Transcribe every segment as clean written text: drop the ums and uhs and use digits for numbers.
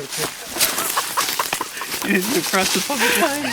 You didn't even cross the fucking line.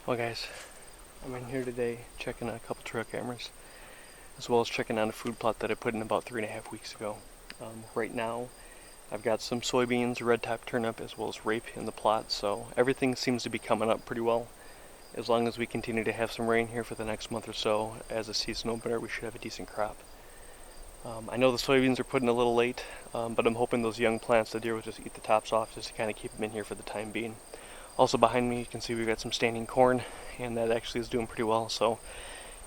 Well guys, I'm in here today checking on a couple trail cameras, as well as checking on a food plot that I put in about 3.5 weeks ago. Right now, I've got some soybeans, red top turnip, as well as rape in the plot, so everything seems to be coming up pretty well. As long as we continue to have some rain here for the next month or so, as a season opener, we should have a decent crop. I know the soybeans are putting a little late, but I'm hoping those young plants, the deer will just eat the tops off just to kind of keep them in here for the time being. Also behind me you can see we've got some standing corn, and that actually is doing pretty well, so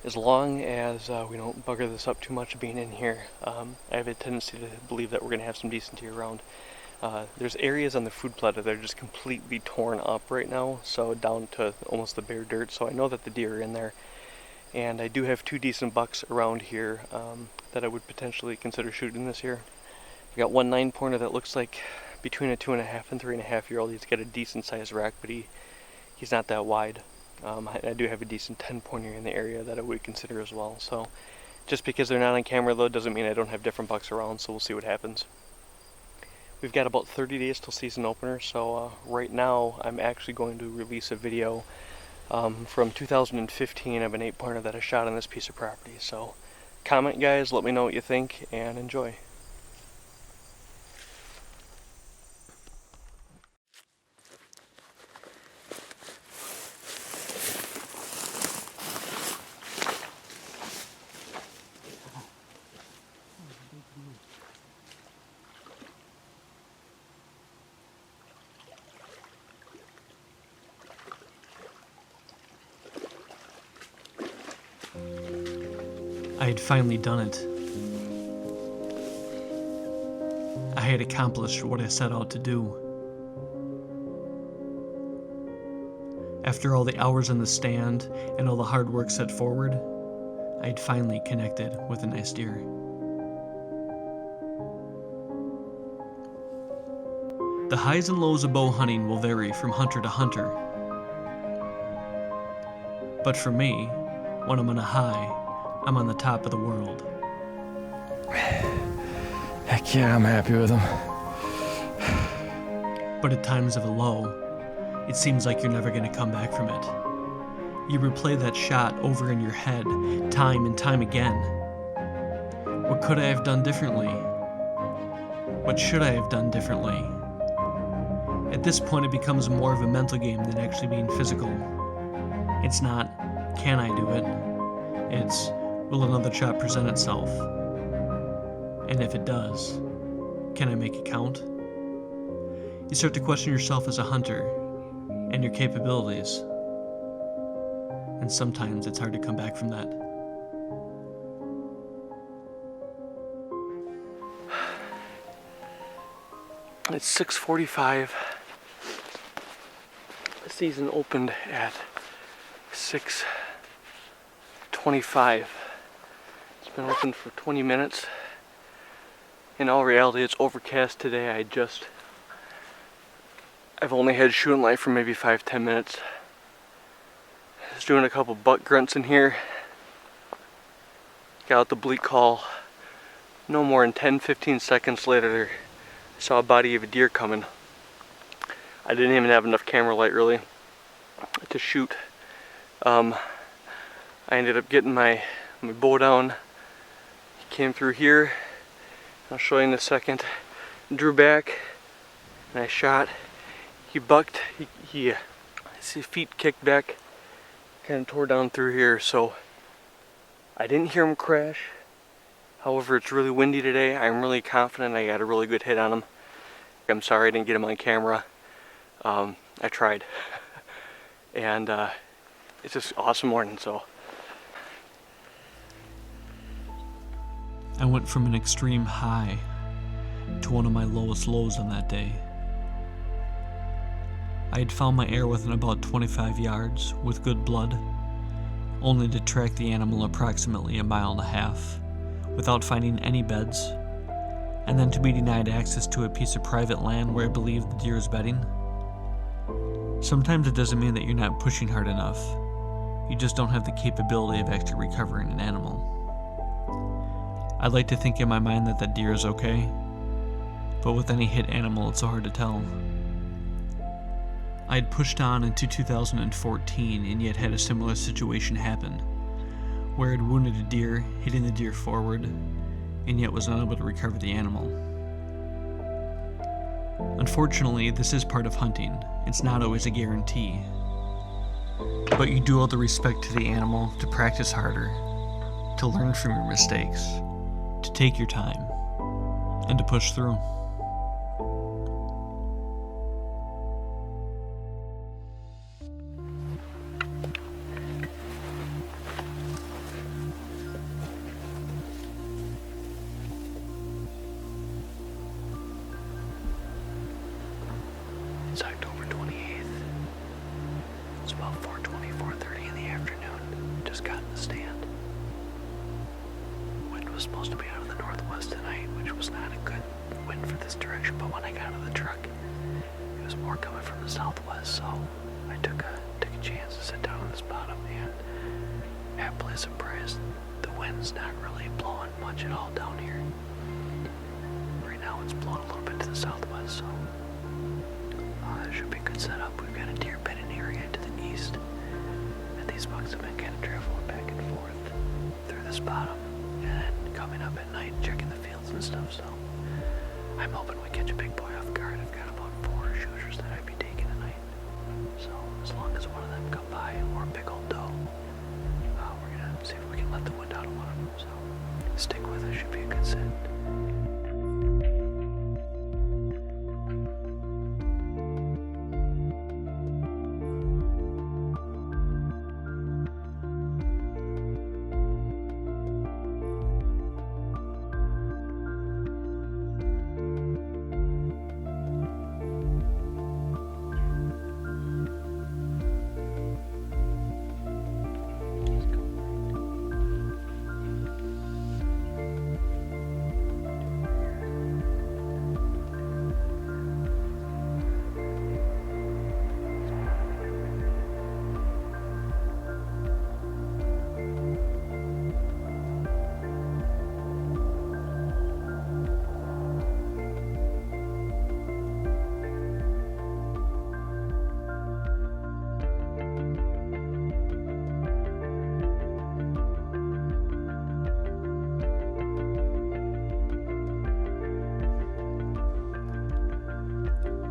as long as we don't bugger this up too much being in here, I have a tendency to believe that we're going to have some decent deer around. There's areas on the food plot that are just completely torn up right now, so down to almost the bare dirt, so I know that the deer are in there. And I do have 2 decent bucks around here that I would potentially consider shooting this year. I got one 9-pointer that looks like between a 2.5 and 3.5 year old. He's got a decent sized rack, but he's not that wide. I do have a decent 10-pointer in the area that I would consider as well. So just because they're not on camera though doesn't mean I don't have different bucks around, so we'll see what happens. We've got about 30 days till season opener, so right now I'm actually going to release a video from 2015 of an 8-pointer that I shot on this piece of property. So comment guys, let me know what you think, and enjoy. I had finally done it. I had accomplished what I set out to do. After all the hours in the stand and all the hard work set forward, I had finally connected with a nice deer. The highs and lows of bow hunting will vary from hunter to hunter. But for me, when I'm on a high, I'm on the top of the world. Heck yeah, I'm happy with him. But at times of a low, it seems like you're never going to come back from it. You replay that shot over in your head, time and time again. What could I have done differently? What should I have done differently? At this point, it becomes more of a mental game than actually being physical. It's not, can I do it? It's, will another shot present itself? And if it does, can I make it count? You start to question yourself as a hunter and your capabilities. And sometimes it's hard to come back from that. It's 6:45. The season opened at 6:25. It's been open for 20 minutes. In all reality, it's overcast today. I've only had shooting light for maybe 5-10 minutes. Just doing a couple buck grunts in here. Got out the bleat call. No more than 10-15 seconds later, saw a body of a deer coming. I didn't even have enough camera light really to shoot. I ended up getting my bow down. He came through here. I'll show you in a second. Drew back and I shot. He bucked. His feet kicked back, kind of tore down through here. So I didn't hear him crash. However, it's really windy today. I'm really confident I got a really good hit on him. I'm sorry I didn't get him on camera. I tried. And it's just an awesome morning, so. I went from an extreme high to one of my lowest lows on that day. I had found my air within about 25 yards with good blood, only to track the animal approximately a mile and a half without finding any beds, and then to be denied access to a piece of private land where I believe the deer is bedding. Sometimes it doesn't mean that you're not pushing hard enough. You just don't have the capability of actually recovering an animal. I'd like to think in my mind that that deer is okay, but with any hit animal it's so hard to tell. I had pushed on into 2014 and yet had a similar situation happen, where I'd wounded a deer, hitting the deer forward, and yet was unable to recover the animal. Unfortunately, this is part of hunting. It's not always a guarantee. But you do owe the respect to the animal to practice harder, to learn from your mistakes, to take your time, and to push through. It's October 28th. It's about 4:20, 4:30 in the afternoon. Just got in the stand. Wind was supposed to be out of the northwest tonight, which was not a good wind for this direction, but when I got out of the truck, it was more coming from the southwest, so I took a chance to sit down on this bottom, and happily surprised, the wind's not really blowing much at all down here. Right now it's blowing a little bit to the southwest, so it should be a good setup. We've got a deer bedding area to the east, and these bucks have been kind of traveling back and forth through this bottom and then coming up at night checking the fields and stuff, so I'm hoping we catch a big boy off guard. I've got about 4 shooters that I'd be taking tonight, so as long as one of them come by, or a big old doe, we're gonna see if we can let the wind out of one of them, so stick with it. Should be a good set.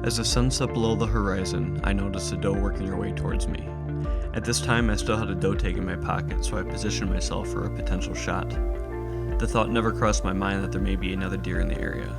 As the sun set below the horizon, I noticed a doe working her way towards me. At this time, I still had a doe tag in my pocket, so I positioned myself for a potential shot. The thought never crossed my mind that there may be another deer in the area.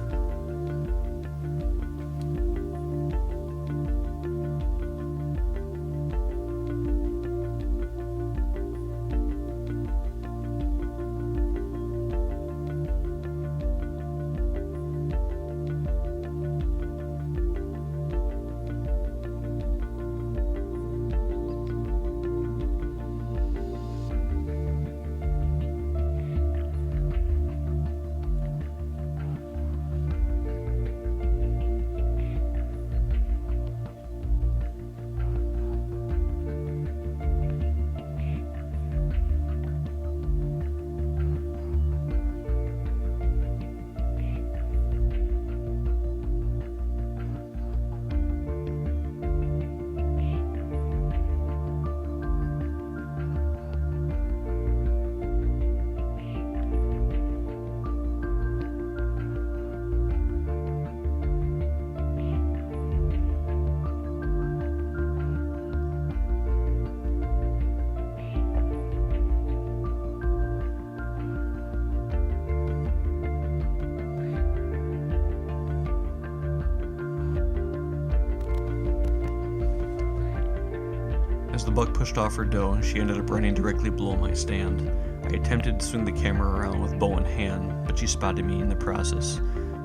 As the buck pushed off her doe, she ended up running directly below my stand. I attempted to swing the camera around with bow in hand, but she spotted me in the process.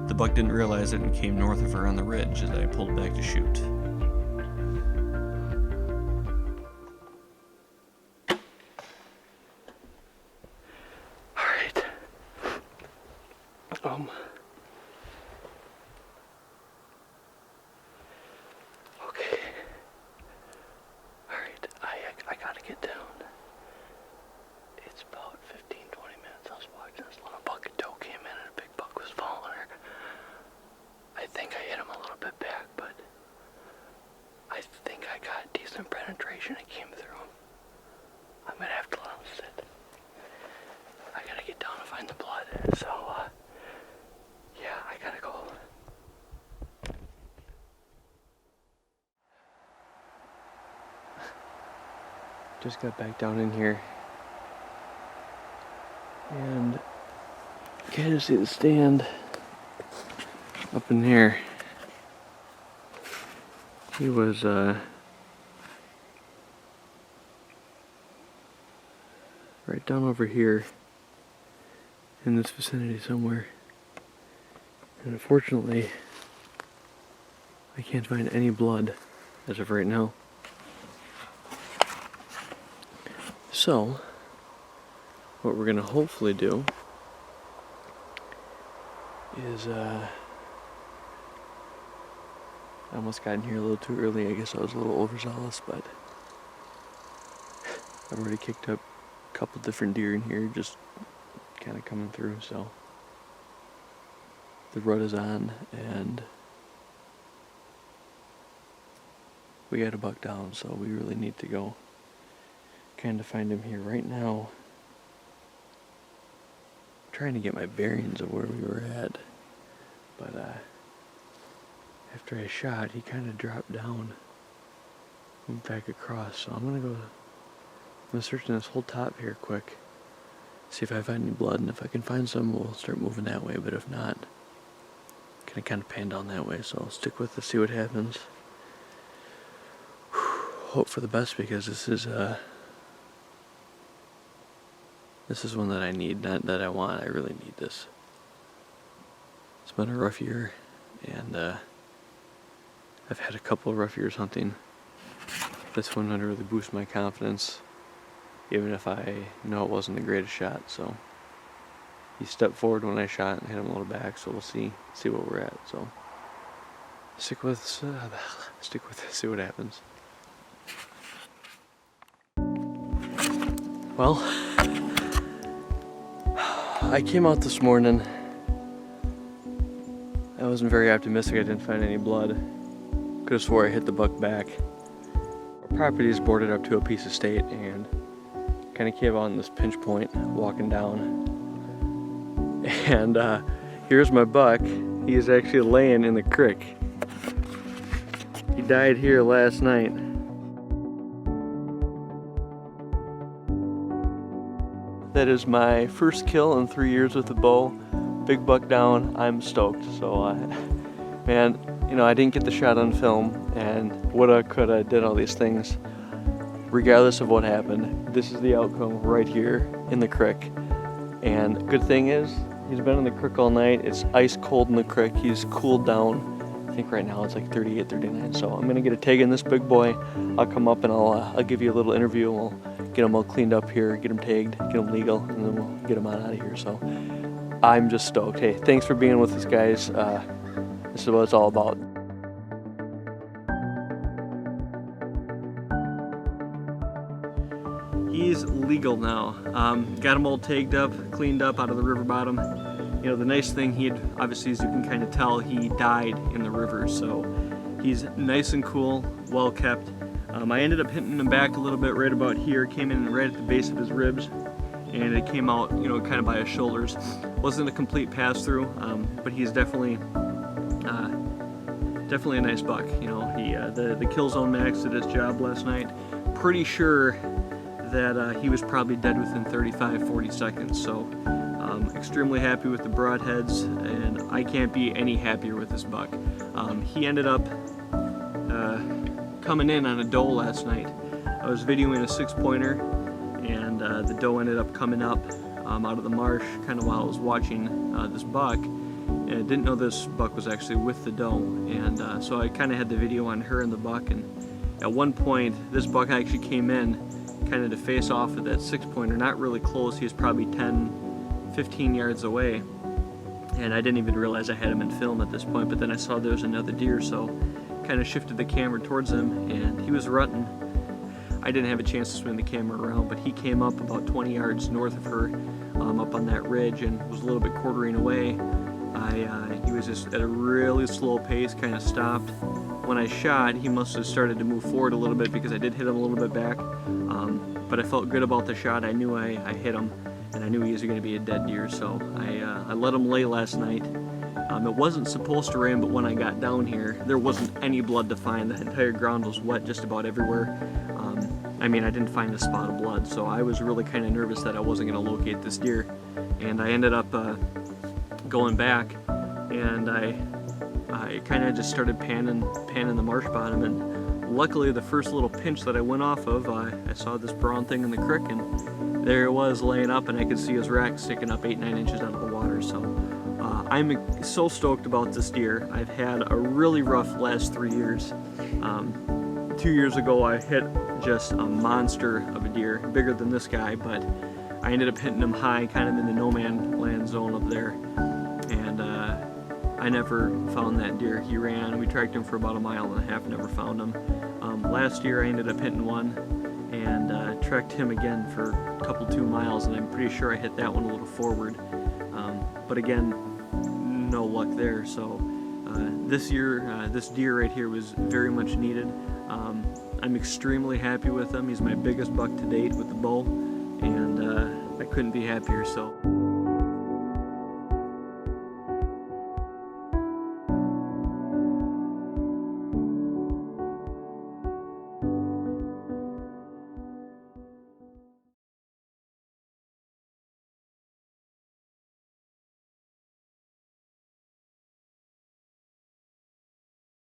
The buck didn't realize it and came north of her on the ridge as I pulled back to shoot. Alright. Okay. Alright, I gotta get down. It's about 15-20 minutes. I was watching this little buck and doe came in and a big buck was following her. I think I hit him a little bit back, but I think I got decent penetration. It came through him. I'm gonna have to let him sit. I gotta get down and find the blood. So, yeah, I gotta go. Just got back down in here. And you can see the stand up in here. He was right down over here in this vicinity somewhere. And unfortunately, I can't find any blood as of right now. So, what we're gonna hopefully do is, I almost got in here a little too early. I guess I was a little overzealous, but I've already kicked up a couple different deer in here, just kind of coming through, so the rut is on, and we got a buck down, so we really need to go kind of find him here right now. I'm trying to get my bearings of where we were at, but after I shot, he kind of dropped down, moved back across. So I'm gonna search in this whole top here quick, see if I find any blood, and if I can find some, we'll start moving that way. But if not, gonna kind of pan down that way. So I'll stick with it, see what happens. Hope for the best, because this is one that I need, not that I want. I really need this. It's been a rough year, and I've had a couple of rough years hunting. This one would really boost my confidence, even if I know it wasn't the greatest shot. So he stepped forward when I shot and hit him a little back. So we'll see what we're at. So stick with it, see what happens. Well, I came out this morning. I wasn't very optimistic. I didn't find any blood. Could have swore I hit the buck back. Our property is boarded up to a piece of state, and kind of came on this pinch point walking down. And here's my buck. He is actually laying in the creek. He died here last night. That is my first kill in 3 years with the bow. Big buck down. I'm stoked. So, man, you know, I didn't get the shot on film, and woulda, coulda, did all these things. Regardless of what happened, this is the outcome right here in the creek. And good thing is, he's been in the creek all night. It's ice cold in the creek. He's cooled down. I think right now it's like 38, 39. So I'm gonna get a tag in this big boy. I'll come up and I'll give you a little interview. We'll get him all cleaned up here, get him tagged, get him legal, and then we'll get him on out of here. So I'm just stoked. Hey, thanks for being with us, guys. This is what it's all about. He's legal now. Got him all tagged up, cleaned up out of the river bottom. You know, the nice thing, he had, obviously, as you can kind of tell, he died in the river, so he's nice and cool, well kept. I ended up hitting him back a little bit right about here, came in right at the base of his ribs, and it came out, you know, kind of by his shoulders. Wasn't a complete pass through, but he's definitely a nice buck. You know, he the kill zone max did his job last night. Pretty sure that he was probably dead within 35-40 seconds. So extremely happy with the broadheads, and I can't be any happier with this buck. He ended up coming in on a doe last night. I was videoing a 6-pointer, and the doe ended up coming up out of the marsh kind of while I was watching this buck. And I didn't know this buck was actually with the doe, and so I kind of had the video on her and the buck. And at one point, this buck actually came in kind of to face off of that 6-pointer, not really close. He was probably 10-15 yards away, and I didn't even realize I had him in film at this point. But then I saw there was another deer, so kind of shifted the camera towards him, and he was rutting. I didn't have a chance to swing the camera around, but he came up about 20 yards north of her, up on that ridge, and was a little bit quartering away. He was just at a really slow pace, kind of stopped. When I shot, he must have started to move forward a little bit because I did hit him a little bit back. But I felt good about the shot. I knew I hit him, and I knew he was going to be a dead deer, so I let him lay last night. It wasn't supposed to rain, but when I got down here, there wasn't any blood to find. The entire ground was wet just about everywhere. I mean, I didn't find a spot of blood, so I was really kind of nervous that I wasn't going to locate this deer. And I ended up going back, and I kind of just started panning the marsh bottom, and luckily the first little pinch that I went off of, I saw this brown thing in the creek, and there it was laying up, and I could see his rack sticking up 8-9 inches out of the water. So I'm so stoked about this deer. I've had a really rough last 3 years. 2 years ago I hit just a monster of a deer, bigger than this guy, but I ended up hitting him high, kind of in the no man land zone up there, and I never found that deer. He ran. We tracked him for about 1.5 miles, never found him. Last year I ended up hitting one, and tracked him again for a couple 2 miles, and I'm pretty sure I hit that one a little forward. But again, no luck there. So this year, this deer right here was very much needed. I'm extremely happy with him. He's my biggest buck to date with the bow, and I couldn't be happier. So.